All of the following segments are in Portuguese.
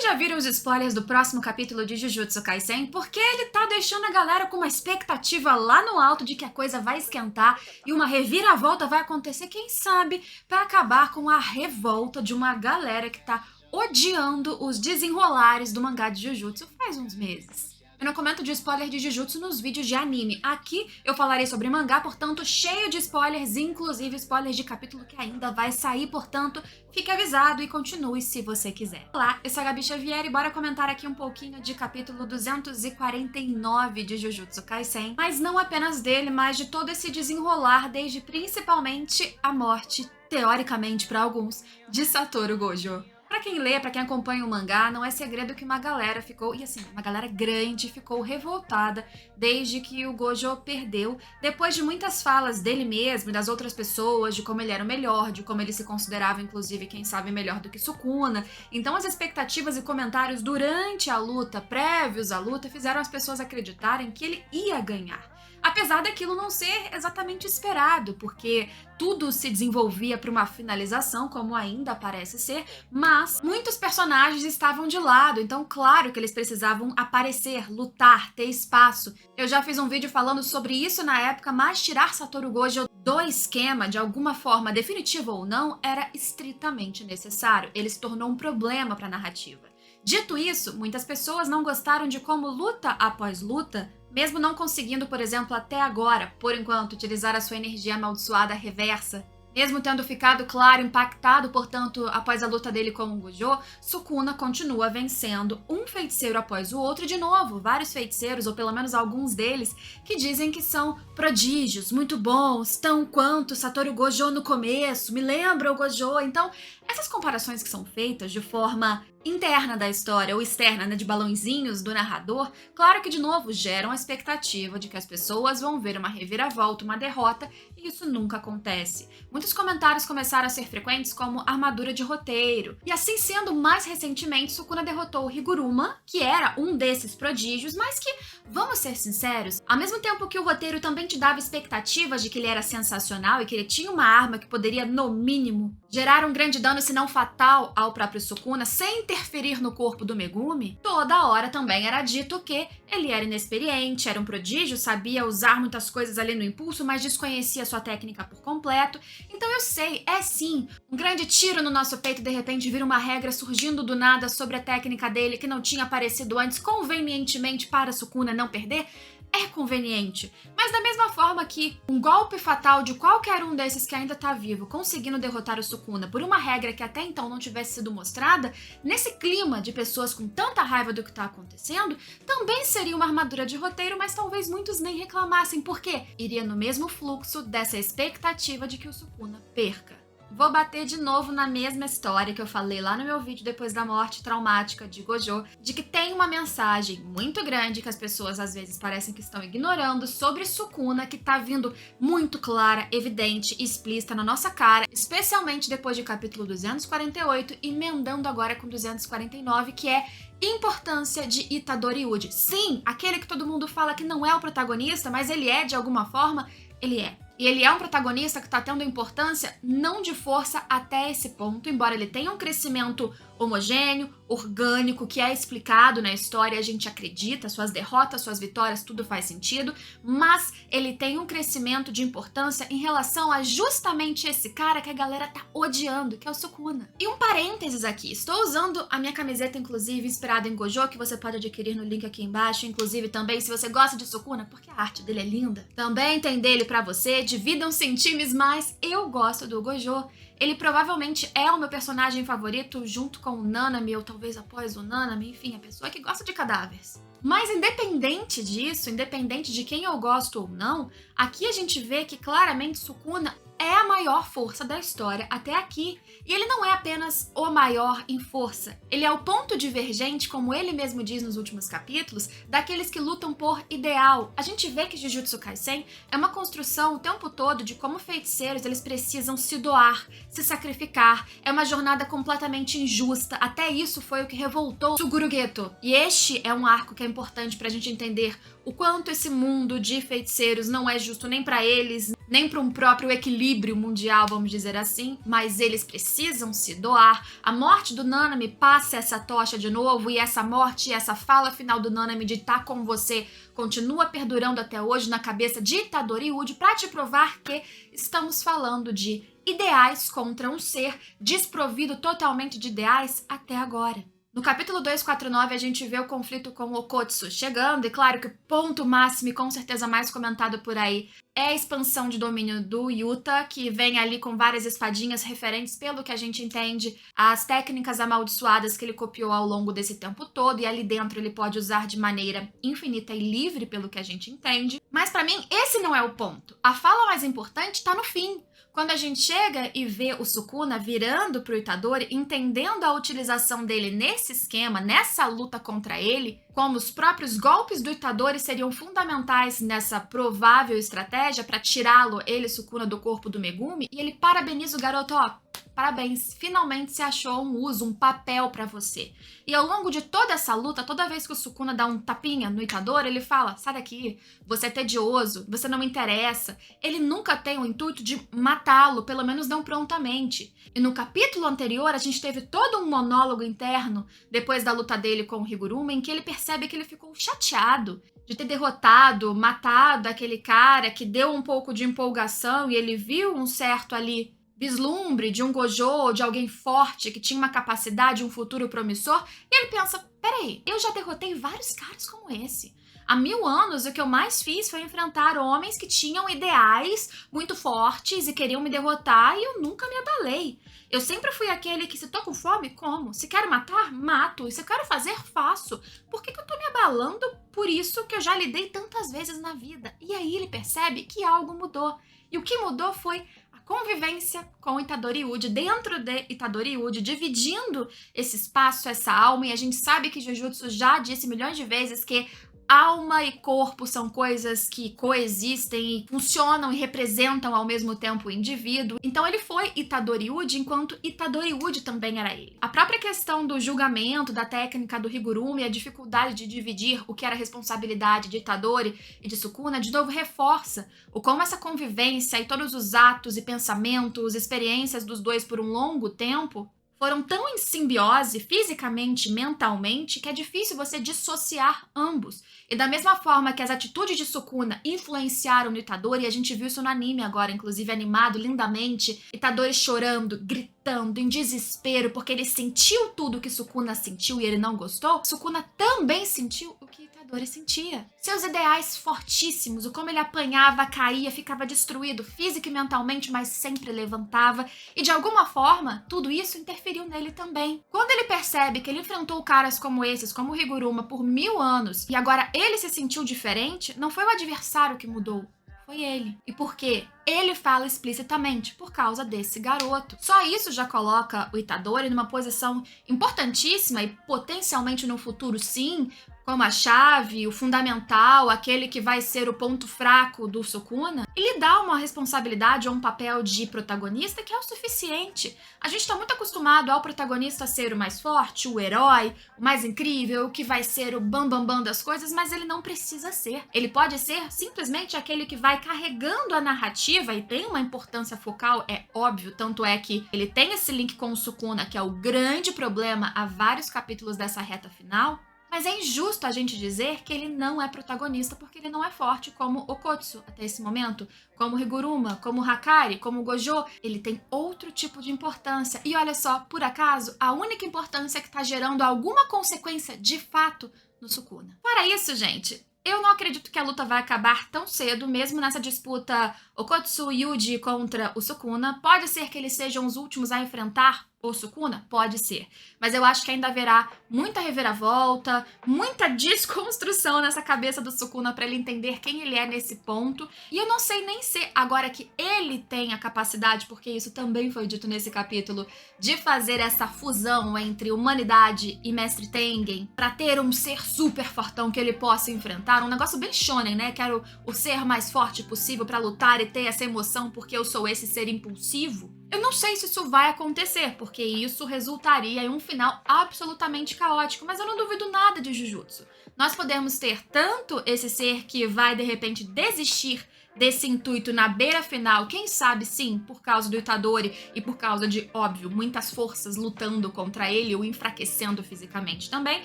já viram os spoilers do próximo capítulo de Jujutsu Kaisen? Porque ele tá deixando a galera com uma expectativa lá no alto de que a coisa vai esquentar e uma reviravolta vai acontecer, quem sabe, pra acabar com a revolta de uma galera que tá odiando os desenrolares do mangá de Jujutsu faz uns meses. Eu não comento de spoiler de Jujutsu nos vídeos de anime. Aqui eu falarei sobre mangá, portanto, cheio de spoilers, inclusive spoilers de capítulo que ainda vai sair, portanto, fique avisado e continue se você quiser. Olá, eu sou a Gabi Xavier e bora comentar aqui um pouquinho de capítulo 249 de Jujutsu Kaisen, mas não apenas dele, mas de todo esse desenrolar, desde principalmente a morte, teoricamente para alguns, de Satoru Gojo. Pra quem lê, pra quem acompanha o mangá, não é segredo que uma galera ficou, e assim, uma galera grande ficou revoltada desde que o Gojo perdeu, depois de muitas falas dele mesmo e das outras pessoas, de como ele era o melhor, de como ele se considerava, inclusive, quem sabe, melhor do que Sukuna. Então as expectativas e comentários durante a luta, prévios à luta, fizeram as pessoas acreditarem que ele ia ganhar. Apesar daquilo não ser exatamente esperado, porque tudo se desenvolvia para uma finalização, como ainda parece ser, mas muitos personagens estavam de lado, então claro que eles precisavam aparecer, lutar, ter espaço. Eu já fiz um vídeo falando sobre isso na época, mas tirar Satoru Gojo do esquema, de alguma forma, definitiva ou não, era estritamente necessário. Ele se tornou um problema para a narrativa. Dito isso, muitas pessoas não gostaram de como luta após luta, mesmo não conseguindo, por exemplo, até agora, por enquanto, utilizar a sua energia amaldiçoada reversa, mesmo tendo ficado claro, impactado, portanto, após a luta dele com o Gojo, Sukuna continua vencendo um feiticeiro após o outro, e de novo, vários feiticeiros, ou pelo menos alguns deles, que dizem que são prodígios, muito bons, tão quanto Satoru Gojo no começo, me lembra o Gojo. Então, essas comparações que são feitas de forma interna da história ou externa, né, de balãozinhos do narrador, claro que de novo geram a expectativa de que as pessoas vão ver uma reviravolta, uma derrota, e isso nunca acontece. Muitos comentários começaram a ser frequentes como armadura de roteiro, e assim sendo, mais recentemente Sukuna derrotou o Higuruma, que era um desses prodígios, mas que, vamos ser sinceros, ao mesmo tempo que o roteiro também te dava expectativas de que ele era sensacional e que ele tinha uma arma que poderia, no mínimo, gerar um grande dano, se não fatal, ao próprio Sukuna, sem interferir no corpo do Megumi, toda hora também era dito que ele era inexperiente, era um prodígio, sabia usar muitas coisas ali no impulso, mas desconhecia sua técnica por completo. Então eu sei, é sim, um grande tiro no nosso peito de repente vir uma regra surgindo do nada sobre a técnica dele que não tinha aparecido antes, convenientemente para Sukuna não perder. É conveniente, mas da mesma forma que um golpe fatal de qualquer um desses que ainda tá vivo conseguindo derrotar o Sukuna por uma regra que até então não tivesse sido mostrada, nesse clima de pessoas com tanta raiva do que tá acontecendo, também seria uma armadura de roteiro, mas talvez muitos nem reclamassem, porque iria no mesmo fluxo dessa expectativa de que o Sukuna perca. Vou bater de novo na mesma história que eu falei lá no meu vídeo depois da morte traumática de Gojo, de que tem uma mensagem muito grande que as pessoas às vezes parecem que estão ignorando sobre Sukuna, que tá vindo muito clara, evidente e explícita na nossa cara, especialmente depois de capítulo 248, emendando agora com 249, que é importância de Itadori Uji. Sim, aquele que todo mundo fala que não é o protagonista, mas ele é de alguma forma, ele é. E ele é um protagonista que está tendo importância não de força até esse ponto, embora ele tenha um crescimento homogêneo, orgânico, que é explicado na história, a gente acredita, suas derrotas, suas vitórias, tudo faz sentido, mas ele tem um crescimento de importância em relação a justamente esse cara que a galera tá odiando, que é o Sukuna. E um parênteses aqui, estou usando a minha camiseta, inclusive, inspirada em Gojo, que você pode adquirir no link aqui embaixo, inclusive também se você gosta de Sukuna, porque a arte dele é linda. Também tem dele pra você, dividam-se em times, mas eu gosto do Gojo. Ele provavelmente é o meu personagem favorito, junto com o Nanami, ou talvez após o Nanami, enfim, a pessoa que gosta de cadáveres. Mas independente disso, independente de quem eu gosto ou não, aqui a gente vê que claramente Sukuna é a maior força da história até aqui. E ele não é apenas o maior em força. Ele é o ponto divergente, como ele mesmo diz nos últimos capítulos, daqueles que lutam por ideal. A gente vê que Jujutsu Kaisen é uma construção o tempo todo de como feiticeiros eles precisam se doar, se sacrificar. É uma jornada completamente injusta. Até isso foi o que revoltou Suguru Geto. E este é um arco que é importante pra gente entender o quanto esse mundo de feiticeiros não é justo nem pra eles, nem para um próprio equilíbrio mundial, vamos dizer assim, mas eles precisam se doar. A morte do Nanami passa essa tocha de novo, e essa morte, essa fala final do Nanami de estar com você continua perdurando até hoje na cabeça de Itadori Uji para te provar que estamos falando de ideais contra um ser desprovido totalmente de ideais até agora. No capítulo 249, a gente vê o conflito com o Okotsu chegando, e claro que o ponto máximo e com certeza mais comentado por aí é a expansão de domínio do Yuta, que vem ali com várias espadinhas referentes, pelo que a gente entende, às técnicas amaldiçoadas que ele copiou ao longo desse tempo todo, e ali dentro ele pode usar de maneira infinita e livre, pelo que a gente entende. Mas pra mim, esse não é o ponto. A fala mais importante tá no fim. Quando a gente chega e vê o Sukuna virando pro Itadori, entendendo a utilização dele nesse esquema, nessa luta contra ele, como os próprios golpes do Itadori seriam fundamentais nessa provável estratégia para tirá-lo, ele, Sukuna, do corpo do Megumi, e ele parabeniza o garoto, ó, parabéns, finalmente se achou um uso, um papel pra você. E ao longo de toda essa luta, toda vez que o Sukuna dá um tapinha no Itadori, ele fala, sai daqui, você é tedioso, você não me interessa. Ele nunca tem o intuito de matá-lo, pelo menos não prontamente. E no capítulo anterior, a gente teve todo um monólogo interno, depois da luta dele com o Higuruma, em que ele percebe que ele ficou chateado de ter derrotado, matado aquele cara que deu um pouco de empolgação, e ele viu um certo ali vislumbre de um Gojo, de alguém forte, que tinha uma capacidade, um futuro promissor, e ele pensa, peraí, eu já derrotei vários caras como esse. Há 1000 anos, o que eu mais fiz foi enfrentar homens que tinham ideais muito fortes e queriam me derrotar, e eu nunca me abalei. Eu sempre fui aquele que, se tô com fome, como. Se quero matar, mato. E se quero fazer, faço. Por que eu tô me abalando por isso que eu já lidei tantas vezes na vida? E aí ele percebe que algo mudou. E o que mudou foi convivência com Itadori Uji, dentro de Itadori Uji, dividindo esse espaço, essa alma, e a gente sabe que Jujutsu já disse milhões de vezes que alma e corpo são coisas que coexistem e funcionam e representam ao mesmo tempo o indivíduo. Então ele foi Itadori Uji, enquanto Itadori Uji também era ele. A própria questão do julgamento, da técnica do Higuruma e a dificuldade de dividir o que era responsabilidade de Itadori e de Sukuna, de novo reforça o como essa convivência e todos os atos e pensamentos, experiências dos dois por um longo tempo foram tão em simbiose, fisicamente, mentalmente, que é difícil você dissociar ambos. E da mesma forma que as atitudes de Sukuna influenciaram no Itadori, e a gente viu isso no anime agora, inclusive animado lindamente, Itadori chorando, gritando, em desespero, porque ele sentiu tudo que Sukuna sentiu e ele não gostou, Sukuna também sentiu o que Itadori sentia. Seus ideais fortíssimos, o como ele apanhava, caía, ficava destruído física e mentalmente, mas sempre levantava, e de alguma forma, tudo isso interferiu nele também. Quando ele percebe que ele enfrentou caras como esses, como o Higuruma, por 1000 anos, e agora ele se sentiu diferente, não foi o adversário que mudou, foi ele. E por quê? Ele fala explicitamente, por causa desse garoto. Só isso já coloca o Itadori numa posição importantíssima e potencialmente no futuro, sim, como a chave, o fundamental, aquele que vai ser o ponto fraco do Sukuna, e lhe dá uma responsabilidade ou um papel de protagonista que é o suficiente. A gente está muito acostumado ao protagonista ser o mais forte, o herói, o mais incrível, o que vai ser o bambambam das coisas, mas ele não precisa ser. Ele pode ser simplesmente aquele que vai carregando a narrativa e tem uma importância focal, é óbvio, tanto é que ele tem esse link com o Sukuna, que é o grande problema há vários capítulos dessa reta final. Mas é injusto a gente dizer que ele não é protagonista porque ele não é forte como Okotsu até esse momento, como Higuruma, como Hakari, como Gojo. Ele tem outro tipo de importância. E olha só, por acaso, a única importância que tá gerando alguma consequência de fato no Sukuna. Para isso, gente, eu não acredito que a luta vai acabar tão cedo, mesmo nessa disputa Okotsu Yuji contra o Sukuna. Pode ser que eles sejam os últimos a enfrentar o Sukuna? Pode ser. Mas eu acho que ainda haverá muita reviravolta, muita desconstrução nessa cabeça do Sukuna para ele entender quem ele é nesse ponto. E eu não sei nem se agora que ele tem a capacidade, porque isso também foi dito nesse capítulo, de fazer essa fusão entre humanidade e Mestre Tengen para ter um ser super fortão que ele possa enfrentar. Um negócio bem shonen, né? Quero o ser mais forte possível para lutar e ter essa emoção porque eu sou esse ser impulsivo. Eu não sei se isso vai acontecer, porque isso resultaria em um final absolutamente caótico, mas eu não duvido nada de Jujutsu. Nós podemos ter tanto esse ser que vai, de repente, desistir desse intuito na beira final, quem sabe sim, por causa do Itadori e por causa de, óbvio, muitas forças lutando contra ele, o enfraquecendo fisicamente também,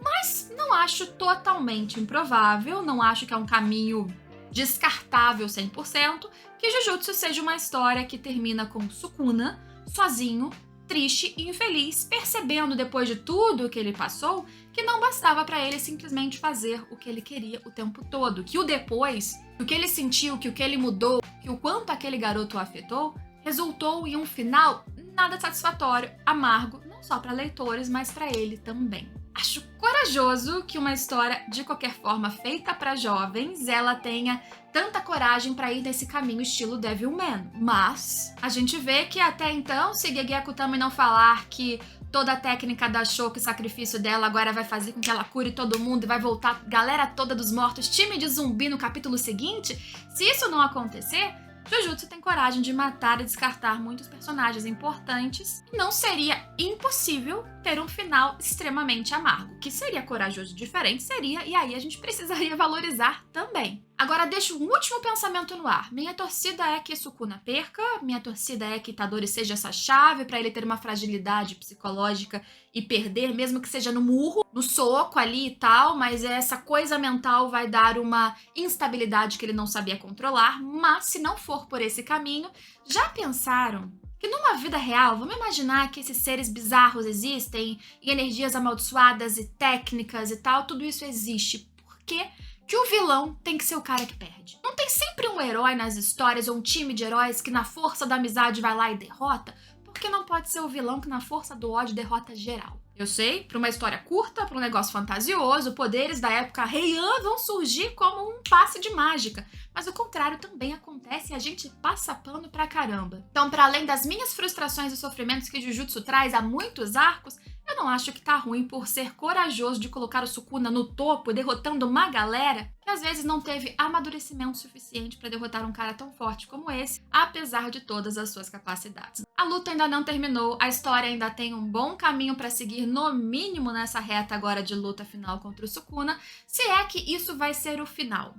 mas não acho totalmente improvável, não acho que é um caminho descartável 100%, que Jujutsu seja uma história que termina com Sukuna sozinho, triste e infeliz, percebendo depois de tudo que ele passou que não bastava para ele simplesmente fazer o que ele queria o tempo todo, que o depois, que o que ele sentiu, que o que ele mudou, que o quanto aquele garoto o afetou, resultou em um final nada satisfatório, amargo, não só para leitores, mas para ele também. Acho corajoso que uma história, de qualquer forma, feita para jovens, ela tenha tanta coragem para ir nesse caminho estilo Devilman. Mas a gente vê que até então, se Gege Akutami não falar que toda a técnica da Shouko e sacrifício dela agora vai fazer com que ela cure todo mundo e vai voltar galera toda dos mortos, time de zumbi no capítulo seguinte, se isso não acontecer, Jujutsu tem coragem de matar e descartar muitos personagens importantes e não seria impossível ter um final extremamente amargo. Que seria corajoso diferente, seria, e aí a gente precisaria valorizar também. Agora deixo um último pensamento no ar. Minha torcida é que Sukuna perca, minha torcida é que Itadori seja essa chave para ele ter uma fragilidade psicológica e perder, mesmo que seja no murro, no soco ali e tal, mas essa coisa mental vai dar uma instabilidade que ele não sabia controlar, mas se não for por esse caminho, já pensaram que numa vida real, vamos imaginar que esses seres bizarros existem, e energias amaldiçoadas e técnicas e tal, tudo isso existe. Por quê? Que o vilão tem que ser o cara que perde. Não tem sempre um herói nas histórias ou um time de heróis que na força da amizade vai lá e derrota? Porque não pode ser o vilão que na força do ódio derrota geral. Eu sei, para uma história curta, para um negócio fantasioso, poderes da época Heian vão surgir como um passe de mágica. Mas o contrário também acontece e a gente passa pano pra caramba. Então, para além das minhas frustrações e sofrimentos que Jujutsu traz há muitos arcos, eu não acho que tá ruim por ser corajoso de colocar o Sukuna no topo, derrotando uma galera que às vezes não teve amadurecimento suficiente para derrotar um cara tão forte como esse, apesar de todas as suas capacidades. A luta ainda não terminou, a história ainda tem um bom caminho para seguir, no mínimo nessa reta agora de luta final contra o Sukuna, se é que isso vai ser o final.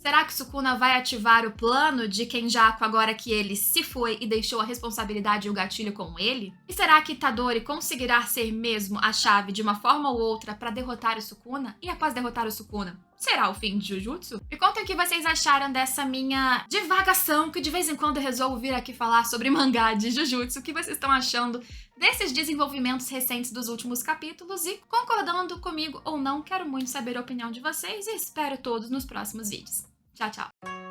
Será que Sukuna vai ativar o plano de Kenjaku agora que ele se foi e deixou a responsabilidade e o gatilho com ele? E será que Itadori conseguirá ser mesmo a chave de uma forma ou outra para derrotar o Sukuna? E após derrotar o Sukuna, será o fim de Jujutsu? Me contem o que vocês acharam dessa minha divagação, que de vez em quando eu resolvo vir aqui falar sobre mangá de Jujutsu. O que vocês estão achando desses desenvolvimentos recentes dos últimos capítulos? E concordando comigo ou não, quero muito saber a opinião de vocês e espero todos nos próximos vídeos. Tchau, tchau!